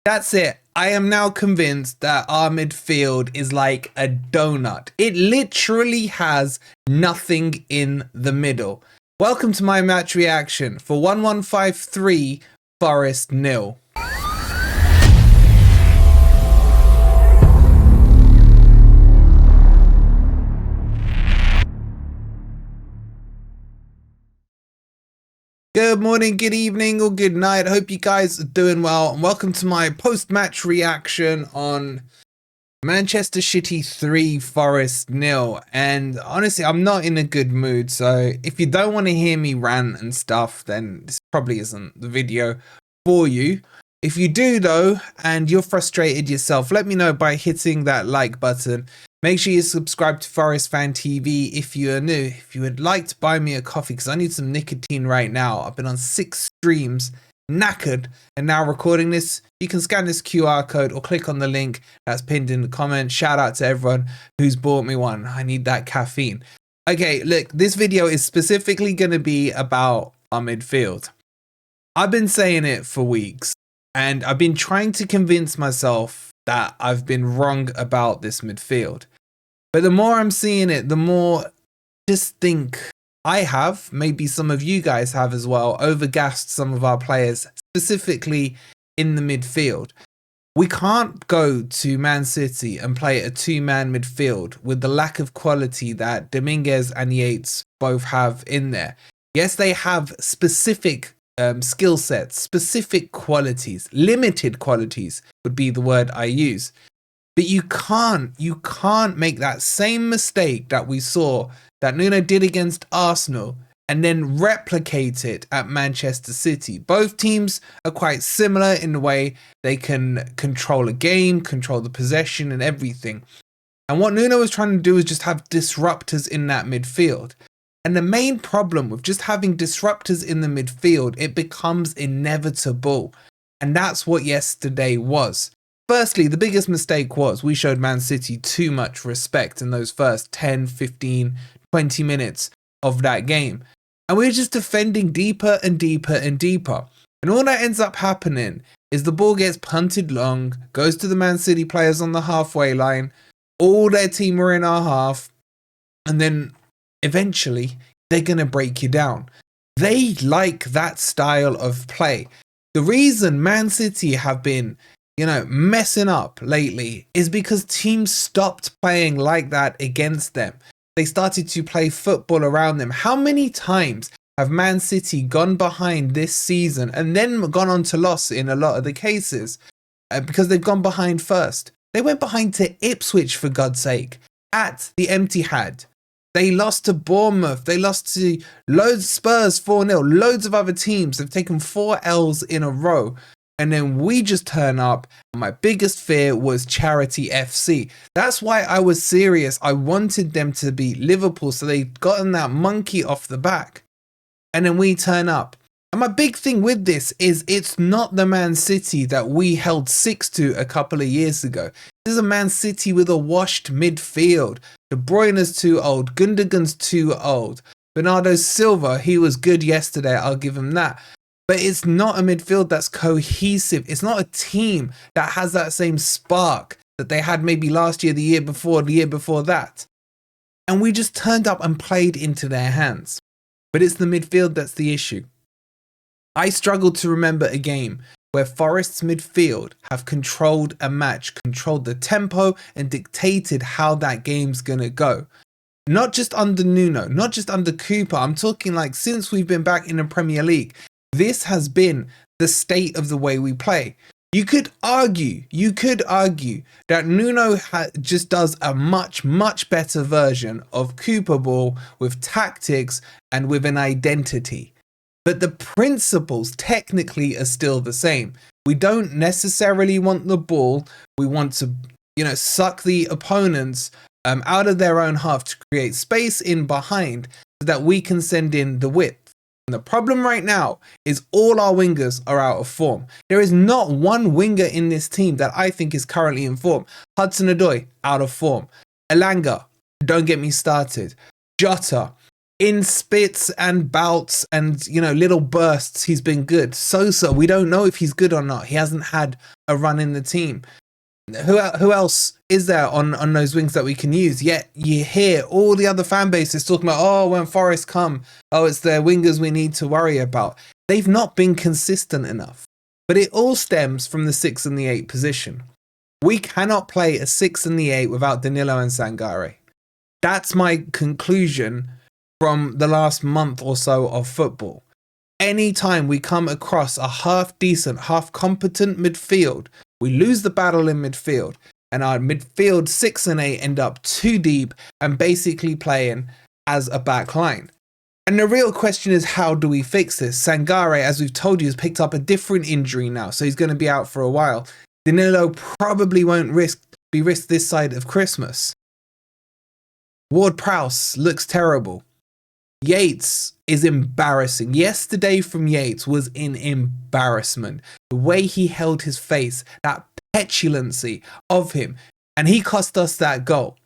That's it. I am now convinced that our midfield is like a donut. It literally has nothing in the middle. Welcome to my match reaction for 1153 Forest 0. Good morning, good evening, or good night. I hope you guys are doing well, and welcome to my post-match reaction on Manchester City 3, Forest 0. And honestly, I'm not in a good mood, so if you don't want to hear me rant and stuff, then this probably isn't the video for you. If you do though, and you're frustrated yourself, let me know by hitting that like button. Make sure you subscribe to Forest Fan TV if you are new. If you would like to buy me a coffee, because I need some nicotine right now. I've been on 6 streams, knackered, and now recording this. You can scan this QR code or click on the link that's pinned in the comment. Shout out to everyone who's bought me one. I need that caffeine. Okay, look, this video is specifically going to be about our midfield. I've been saying it for weeks, and I've been trying to convince myself that I've been wrong about this midfield. But the more I'm seeing it, the more just think I have, maybe some of you guys have as well, overgassed some of our players, specifically in the midfield. We can't go to Man City and play a 2-man midfield with the lack of quality that Dominguez and Yates both have in there. Yes, they have specific skill sets, specific qualities, limited qualities would be the word I use. But you can't make that same mistake that we saw that Nuno did against Arsenal and then replicate it at Manchester City. Both teams are quite similar in the way they can control a game, control the possession and everything. And what Nuno was trying to do is just have disruptors in that midfield. And the main problem with just having disruptors in the midfield, it becomes inevitable. And that's what yesterday was. Firstly, the biggest mistake was we showed Man City too much respect in those first 10, 15, 20 minutes of that game. And we were just defending deeper and deeper and deeper. And all that ends up happening is the ball gets punted long, goes to the Man City players on the halfway line. All their team are in our half. And then eventually they're going to break you down. They like that style of play. The reason Man City have been, messing up lately is because teams stopped playing like that against them. They started to play football around them. How many times have Man City gone behind this season and then gone on to loss in a lot of the cases because they've gone behind first? They went behind to Ipswich, for God's sake, at the Etihad. They lost to Bournemouth. They lost to loads Spurs 4-0. Loads of other teams. They've taken 4 L's in a row. And then we just turn up. And my biggest fear was Charity FC. That's why I was serious. I wanted them to beat Liverpool so they'd gotten that monkey off the back. And then we turn up. And my big thing with this is it's not the Man City that we held 6 to a couple of years ago. This is a Man City with a washed midfield. De Bruyne's too old. Gundogan's too old. Bernardo Silva, he was good yesterday. I'll give him that. But it's not a midfield that's cohesive. It's not a team that has that same spark that they had maybe last year, the year before that. And we just turned up and played into their hands. But it's the midfield that's the issue. I struggle to remember a game where Forest's midfield have controlled a match, controlled the tempo and dictated how that game's going to go. Not just under Nuno, not just under Cooper. I'm talking like since we've been back in the Premier League. This has been the state of the way we play. You could argue that Nuno just does a much better version of Cooper ball with tactics and with an identity. But the principles technically are still the same. We don't necessarily want the ball. We want to, suck the opponents out of their own half to create space in behind so that we can send in the width. And the problem right now is all our wingers are out of form. There is not one winger in this team that I think is currently in form. Hudson-Odoi, out of form. Elanga, don't get me started. Jota, In spits and bouts and, you know, little bursts, he's been good. Sosa, we don't know if he's good or not. He hasn't had a run in the team. Who else is there on those wings that we can use? Yet you hear all the other fan bases talking about, oh, when Forest come, oh, it's their wingers we need to worry about. They've not been consistent enough. But it all stems from the 6 and the 8 position. We cannot play a 6 and the 8 without Danilo and Sangare. That's my conclusion from the last month or so of football. Anytime we come across a half decent, half competent midfield, we lose the battle in midfield, and our midfield 6 and 8 end up too deep and basically playing as a back line. And the real question is, how do we fix this? Sangare, as we've told you, has picked up a different injury now, so he's going to be out for a while. Danilo probably won't be risked this side of Christmas. Ward-Prowse looks terrible. Yates is embarrassing. Yesterday from Yates was an embarrassment. The way he held his face, that petulancy of him, and he cost us that goal.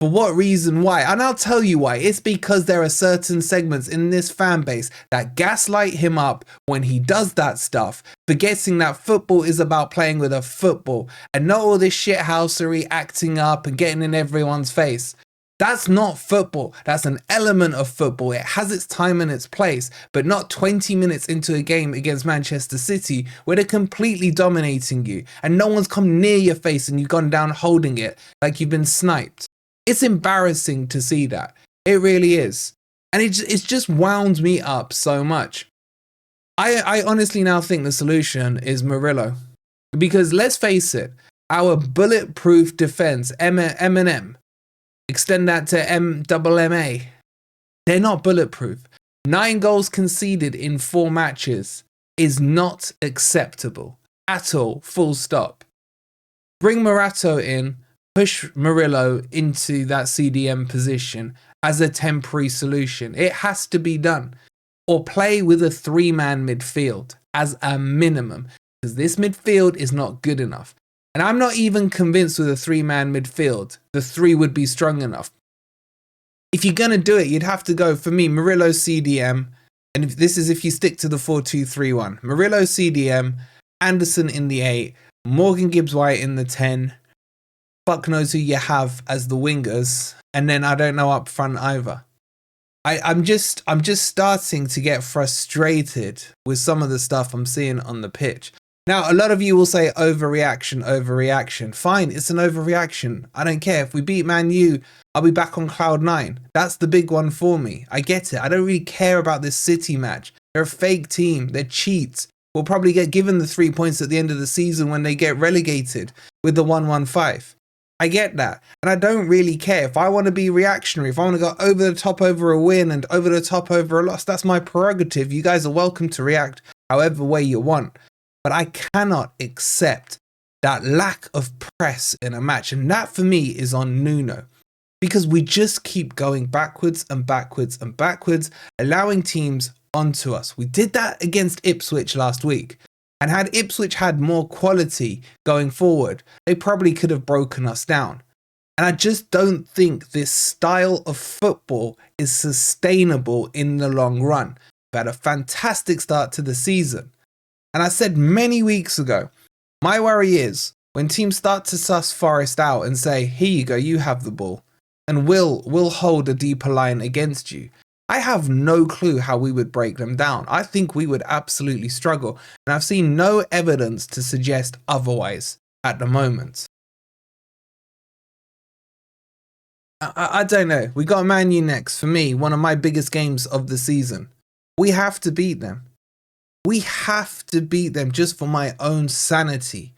For what reason? Why? And I'll tell you why. It's because there are certain segments in this fan base that gaslight him up when he does that stuff, forgetting that football is about playing with a football and not all this shithousery acting up and getting in everyone's face. That's not football. That's an element of football. It has its time and its place, but not 20 minutes into a game against Manchester City where they're completely dominating you and no one's come near your face and you've gone down holding it like you've been sniped. It's embarrassing to see that. It really is. And it's just wound me up so much. I honestly now think the solution is Murillo. Because let's face it, our bulletproof defense, M&M, extend that to MMA. They're not bulletproof. 9 goals conceded in 4 matches is not acceptable at all, full stop. Bring Morato in, push Murillo into that CDM position as a temporary solution. It has to be done. Or play with a 3-man midfield as a minimum, because this midfield is not good enough. And I'm not even convinced with a 3-man midfield, the 3 would be strong enough. If you're going to do it, you'd have to go, for me, Murillo CDM. And if you stick to the 4-2-3-1. Murillo CDM, Anderson in the 8, Morgan Gibbs-White in the 10. Fuck knows who you have as the wingers. And then I don't know up front either. I'm just starting to get frustrated with some of the stuff I'm seeing on the pitch. Now, a lot of you will say overreaction. Fine, it's an overreaction. I don't care. If we beat Man U, I'll be back on cloud 9. That's the big one for me. I get it. I don't really care about this City match. They're a fake team. They're cheats. We'll probably get given the 3 points at the end of the season when they get relegated with the 115. I get that. And I don't really care. If I want to be reactionary, if I want to go over the top over a win and over the top over a loss, that's my prerogative. You guys are welcome to react however way you want. But I cannot accept that lack of press in a match. And that for me is on Nuno. Because we just keep going backwards and backwards and backwards, allowing teams onto us. We did that against Ipswich last week. And had Ipswich had more quality going forward, they probably could have broken us down. And I just don't think this style of football is sustainable in the long run. We had a fantastic start to the season. And I said many weeks ago, my worry is when teams start to suss Forest out and say, here you go, you have the ball, and we'll hold a deeper line against you. I have no clue how we would break them down. I think we would absolutely struggle. And I've seen no evidence to suggest otherwise at the moment. I don't know. We got Man U next. For me, one of my biggest games of the season. We have to beat them. We have to beat them just for my own sanity.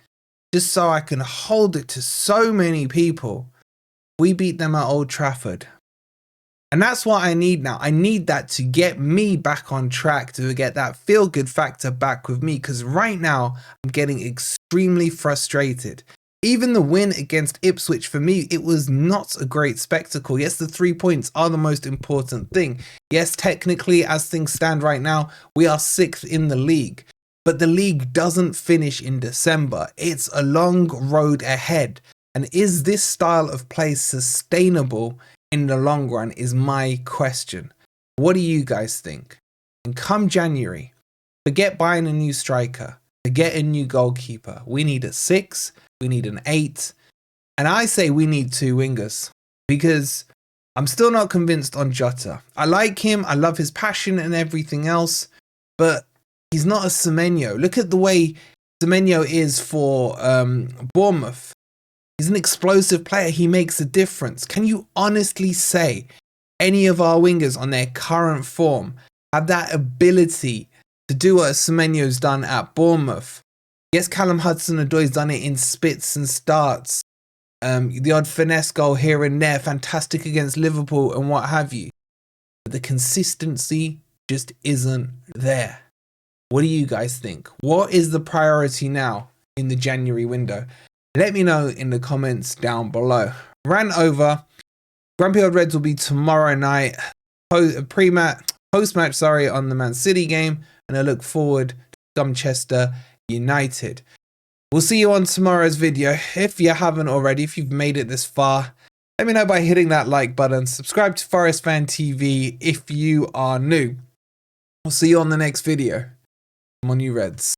Just so I can hold it to so many people. We beat them at Old Trafford. And that's what I need now. I need that to get me back on track, to get that feel-good factor back with me. Because right now, I'm getting extremely frustrated. Even the win against Ipswich, for me, it was not a great spectacle. Yes, the 3 points are the most important thing. Yes, technically, as things stand right now, we are 6th in the league. But the league doesn't finish in December. It's a long road ahead. And is this style of play sustainable in the long run is my question. What do you guys think? And come January, forget buying a new striker, forget a new goalkeeper. We need a 6, we need an 8, and I say we need 2 wingers, because I'm still not convinced on Jota. I like him, I love his passion and everything else, but he's not a Semenyo. Look at the way Semenyo is for Bournemouth. He's an explosive player. He makes a difference. Can you honestly say any of our wingers on their current form have that ability to do what Semenyo's done at Bournemouth? Yes, Callum Hudson-Odoi's done it in spits and starts. The odd finesse goal here and there, fantastic against Liverpool and what have you. But the consistency just isn't there. What do you guys think? What is the priority now in the January window? Let me know in the comments down below. Rant over. Grumpy Old Reds will be tomorrow night. Post-match, on the Man City game. And I look forward to Manchester United. We'll see you on tomorrow's video. If you haven't already, if you've made it this far, let me know by hitting that like button. Subscribe to Forest Fan TV if you are new. We'll see you on the next video. Come on, you Reds.